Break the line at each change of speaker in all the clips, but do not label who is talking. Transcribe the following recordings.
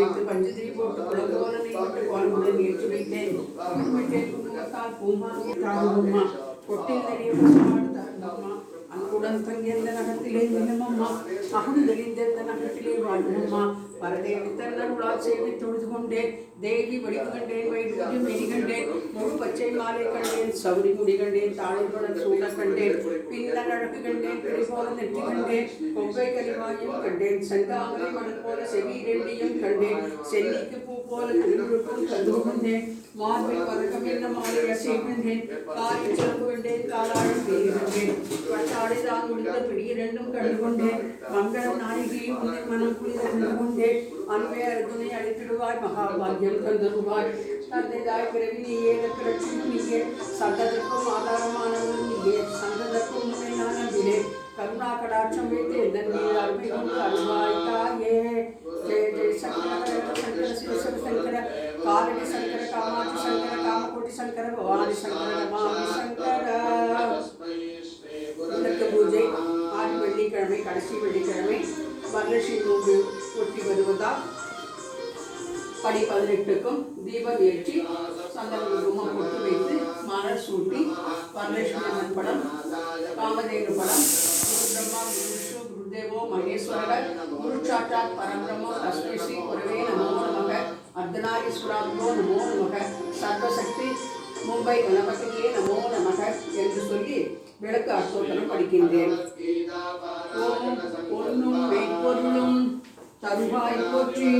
வைத்து பஞ்சதிரி போட்டு குளத்தோலனை விட்டு கோலமுடன் ஏற்றி வைத்தேன். பூமா பொட்டில் நிறைய பசுமாடு தரணுமா, அன்புடன் தங்கியிருந்த நகத்திலே நிலமம்மா, அகம் தெளிந்திருந்த நகத்திலே வாழ்ணுமா. பரதேவி தன்னருளால் சேவை தொழுது கொண்டேன், தேவி வடிவு கண்டேன், வயிற்று மெடி கண்டேன், முழு பச்சை மாலை கண்டேன், சவுரி முடி கண்டேன், தாழைப்படன் சூழ கண்டேன், பின்னல் அழகு கண்டேன், பிடி போல நெற்றி கண்டேன், கொங்கை கலிவாயும் கண்டேன், செந்தாமரை மணல் போல செவி இரண்டியும் கண்டேன், சென்னிக்கு பூ போல திருமுழுக்கும் கண்டு கொண்டேன், மார்பில் பதக்கம் என்ன மாலை அசை கண்டேன், காலில் சிறப்பு கண்டேன், காலாழம் பேரி கண்டேன், பட்டாடை தான் முடிந்த பிடி இரண்டும் கண்டு கொண்டேன், மங்கள நாயகியும் உன்னை மனம் குளிர கண்டு கொண்டேன், அன்பே அர்ஜுனை அழைத்திடுவாய், மகாபாகியம் தந்தருவாய், தந்தைதாய் பிறவி நீயே, லட்சுமி நீயே, சந்ததற்கும் ஆதாரமானவன் நீயே, சந்ததற்கும் உன்னை நான் நம்பினேன், கருணா கடாட்சம் வைத்து எந்தன் மீது அருமை கொண்டு அருள்வாய் தாயே. ஜெய ஜெய சங்கர சங்கர சிவசர சங்கர காலடி சங்கர காமாட்சி சங்கர காமகோட்டி சங்கர பவானி சங்கர நமாமி சங்கர. விளக்கு பூஜை ஆறு வெள்ளிக்கிழமை, கடைசி வெள்ளிக்கிழமை வரலட்சுமி நோன்பு ஒட்டி வருவதால் படி 18க்கும் தீபம் ஏற்றி சந்தன குங்குமம் பொட்டு வைத்து மலர் சூட்டி வரலட்சுமி அம்மன் படம், காமதேனு படம், குரு பிரம்மா குரு விஷ்ணு குருதேவோ மகேஸ்வரர் குரு சாட்சாத் பரபிரம்மோ தஸ்மை ஸ்ரீ குருவே நமோ நமக, அர்த்தநாரீஸ்வராப்தோ நமோ நமக, சர்வசக்தி மும்பை கணபதியே நமோ நமக என்று சொல்லி விளக்கு அஷ்டோத்தரம் படிக்கின்றேன். ஓம் பொன்னும் மெய்ப்பொருளும் தருவாய் போற்றி,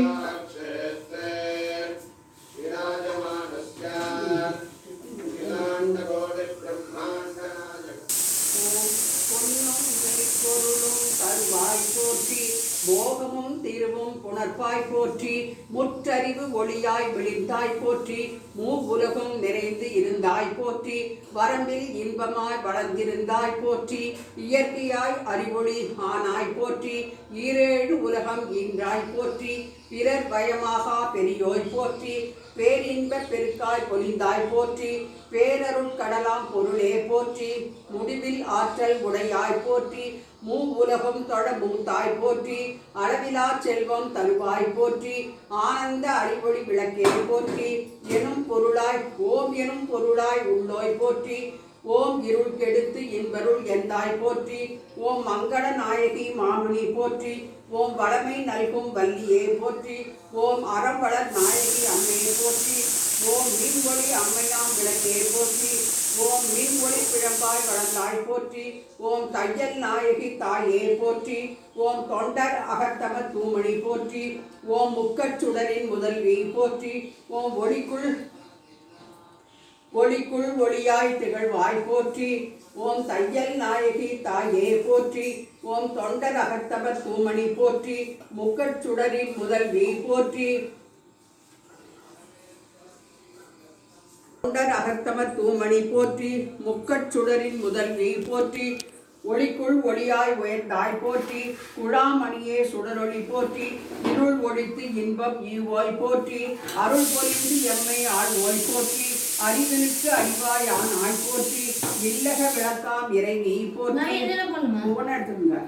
போகமும் தீர்வும் புணர்ப்பாய் போற்றி, முற்றறிவு ஒளியாய் விழித்தாய் போற்றி, மூவுலகும் நிறைந்து இருந்தாய் போற்றி, வரம்பில் இன்பமாய் வளர்ந்திருந்தாய் போற்றி, இயற்கையாய் அறிவொளி ஆனாய் போற்றி, ஈரேழு உலகம் ஈன்றாய் போற்றி, பிறர் பயமாகா பெரியோய் போற்றி, பேரின்ப பெருக்காய் பொலிந்தாய் போற்றி, பேரருட் கடலாம் பொருளே போற்றி, முடிவில் ஆற்றல் உடையாய் போற்றி, மூ உலகம் தொழ மூத்தாய் போற்றி, அளவிலா செல்வம் தருவாய் போற்றி, ஆனந்த அறிவொளி விளக்கே போற்றி, எனும் பொருளாய் ஓம் எனும் பொருளாய் உள்ளோய் போற்றி, ஓம் இருள் கெடுத்து இன்பருள் எந்தாய் போற்றி, ஓம் மங்கள நாயகி மாமுனி போற்றி, ஓம் வளமை நல்கும் வள்ளியே போற்றி, ஓம் அறம்வளர் நாயகி அம்மையே போற்றி, ஓம் மீன்கொழி அம்மையாம் விளக்கே போற்றி, ஓம் மீன்கொழி பிழம்பாய் வளர்ந்தாய் போற்றி, ஓம் தையல் நாயகி தாயே போற்றி, ஓம் தொண்டர் அகத்தம தூமணி போற்றி, ஓம் முக்கச்சுடரின் முதல்வி போற்றி, ஓம் ஒளிக்குள் ஒளியாய் திகழ்வாய் போற்றி, ஓம் தையல் நாயகி தாயே போற்றி, ஓம் தொண்டர் அகத்தம தூமணி போற்றி, முக்கச்சுடரின் முதல்வி போற்றி, தொண்டர் அகத்தம தூமணி போற்றி, முக்கச்சுடரின் முதல்வி போற்றி, ஒளிக்குள் ஒளியாய் உயர்ந்தாய் போற்றி, குழாமணியே சுடரொளி போற்றி, இருள் ஒழித்து இன்பம் ஈவோய் போற்றி, அருள் பொழிந்து எம்மை ஆழ்வோய் போற்றி, அறிவனுக்கு அறிவாய் ஆனாய் போற்றி, இல்லக விளக்காம் இறைவி போற்றி. எடுத்துங்க.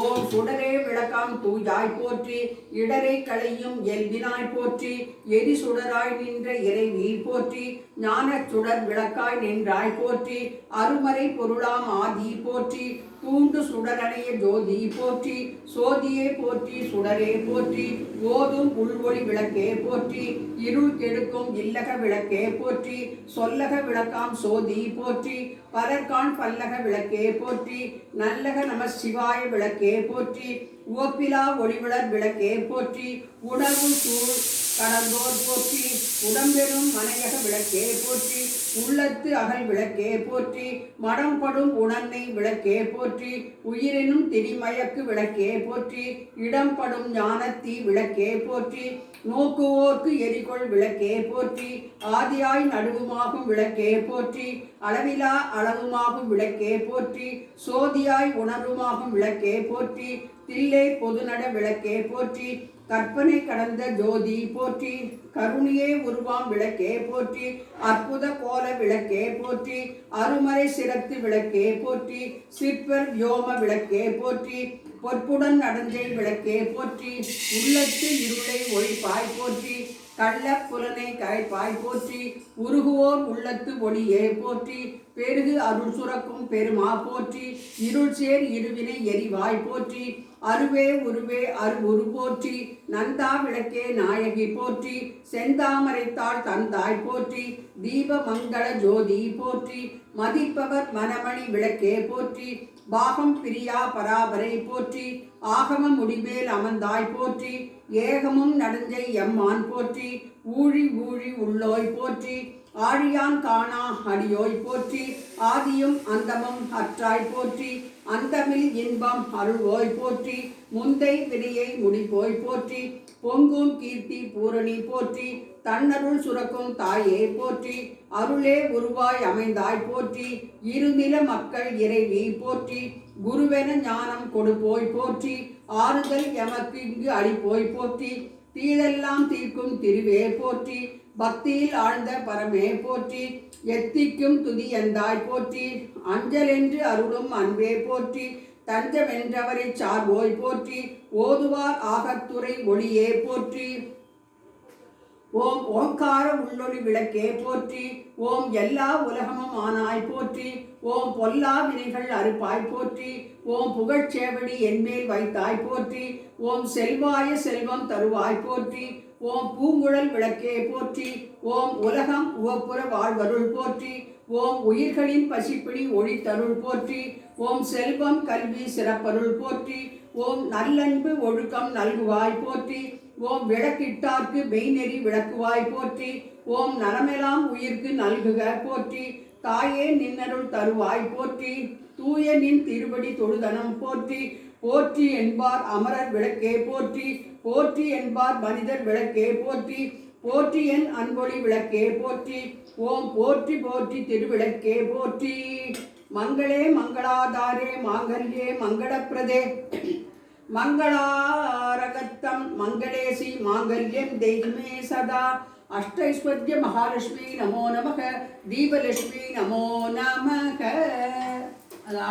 ஓம் சுடரே விளக்காம் தூயாய் போற்றி, இடரை களையும் எல்வினாய் போற்றி, எரி சுடராய் நின்ற இறைவி போற்றி, ஞான சுடர் விளக்காய் நின்றாய் போற்றி, அருமறை பொருளாம் ஆதி போற்றி, தூண்டு சுடரணைய ஜோதி போற்றி, சோதியே போற்றி சுடரே போற்றி, ஓதும் உள்வொளி விளக்கே போற்றி, இருள் கெடுக்கும் இல்லக விளக்கே போற்றி, சொல்லக விளக்காம் சோதி போற்றி, பரற்கான் பல்லக விளக்கே போற்றி, நல்லக நம சிவாய விளக்கே போற்றி, உவப்பிலா ஒளிவிளர் விளக்கே போற்றி, உணர்வு சூழ் கடந்தோர் போற்றி, உடம்பெறும் மனையக விளக்கே போற்றி, உள்ளத்து அகல் விளக்கே போற்றி, மடம்படும் உணர்னை விளக்கே போற்றி, உயிரெனும் திரிமயக்கு விளக்கே போற்றி, இடம்படும் ஞானத்தீ விளக்கே போற்றி, நோக்குவோர்க்கு எரிகொள் விளக்கே போற்றி, ஆதியாய் நடுவுமாகும் விளக்கே போற்றி, அளவிலா அளவுமாகும் விளக்கே போற்றி, சோதியாய் உணர்வுமாகும் விளக்கே போற்றி, தில்லை பொதுநட விளக்கே போற்றி, கற்பனை கடந்த ஜோதி போற்றி, கருணியே உருவாம் விளக்கே போற்றி, அற்புத கோல விளக்கே போற்றி, அருமறை சிரத்து விளக்கே போற்றி, சிற்பர் வியோம விளக்கே போற்றி, பொற்புடன் நடஞ்சை விளக்கே போற்றி, உள்ளத்து இருளை உடையாய் போற்றி, கள்ள புலனை கரைப்பாய் போற்றி, உருகுவோர் உள்ளத்து ஒளியே போற்றி, பெருகு அருள் சுரக்கும் பெருமா போற்றி, இருள் சேர் இருவினை எரிவாய் போற்றி, அருவே உருவே அருவுரு போற்றி, நந்தா விளக்கே நாயகி போற்றி, செந்தாமரைத்தாள் தந்தாய் போற்றி, தீப மங்கள ஜோதி போற்றி, மதிப்பவர் மனமணி விளக்கே போற்றி, பாகம் பிரியா பராபரை போற்றி, ஆகம முடிமேல் அமர்ந்தாய் போற்றி, ஏகமும் நடஞ்சை எம்மான் போற்றி, ஊழி ஊழி உள்ளோய் போற்றி, ஆழியான் காணா அடியோய் போற்றி, ஆதியும் அந்தமும் அற்றாய் போற்றி, அந்தமில் இன்பம் அருள்வோய் போற்றி, முந்தை வினையை முடிப்போய் போற்றி, பொங்கும் கீர்த்தி பூரணி போற்றி, தன்னருள் சுரக்கும் தாயே போற்றி, அருளே உருவாய் அமைந்தாய் போற்றி, இருநில மக்கள் இறைவி போற்றி, குருவென ஞானம் கொடுப்போய் போற்றி, ஆறுதல் எமக்கு இங்கு அளிப்போய் போற்றி, தீதெல்லாம் தீர்க்கும் திருவே போற்றி, பக்தியில் ஆழ்ந்த பரமே போற்றி, எத்திக்கும் துதி எந்தாய் போற்றி, அஞ்சலென்று அருளும் அன்பே போற்றி, தஞ்சமென்றவரை சார்வோய் போற்றி, ஓதுவார் ஆகத்துறை ஒளியே போற்றி, ஓம் ஓங்கார உள்ளொளி விளக்கே போற்றி, ஓம் எல்லா உலகமும் ஆனாய் போற்றி, ஓம் பொல்லா வினைகள் அறுப்பாய் போற்றி, ஓம் புகழ்ச்சேவடி என்மேல் வைத்தாய் போற்றி, ஓம் செல்வாய செல்வம் தருவாய் போற்றி, ஓம் பூங்குழல் விளக்கே போற்றி, ஓம் உலகம் உவப்புற வாழ்வருள் போற்றி, ஓம் உயிர்களின் பசிப்பிடி ஒழித்தருள் போற்றி, ஓம் செல்வம் கல்வி சிறப்பருள் போற்றி, ஓம் நல்லன்பு ஒழுக்கம் நல்குவாய் போற்றி, ஓம் விளக்கிட்டார்க்கு மெய்நெறி விளக்குவாய் போற்றி, ஓம் நலமெல்லாம் உயிர்க்கு நல்குக போற்றி, தாயே நின்னருள் தருவாய் போற்றி, தூய நின் திருவடி தொழுதனம் போற்றி, போற்றி என்பார் அமரர் விளக்கே போற்றி, போற்றி என்பார் மனிதர் விளக்கே போற்றி, போற்றி என் அன்பொழி விளக்கே போற்றி, ஓம் போற்றி போற்றி திருவிளக்கே போற்றி, மங்களே மங்களாதாரே மாங்கல்யே மங்களப்பிரதே மங்களாரகத்தம் மங்களேசி மாங்கல்யம் தெய்வமே சதா, அஷ்டைஸ்வர்ய மகாலட்சுமி நமோ நமக, தீபலட்சுமி நமோ நமக.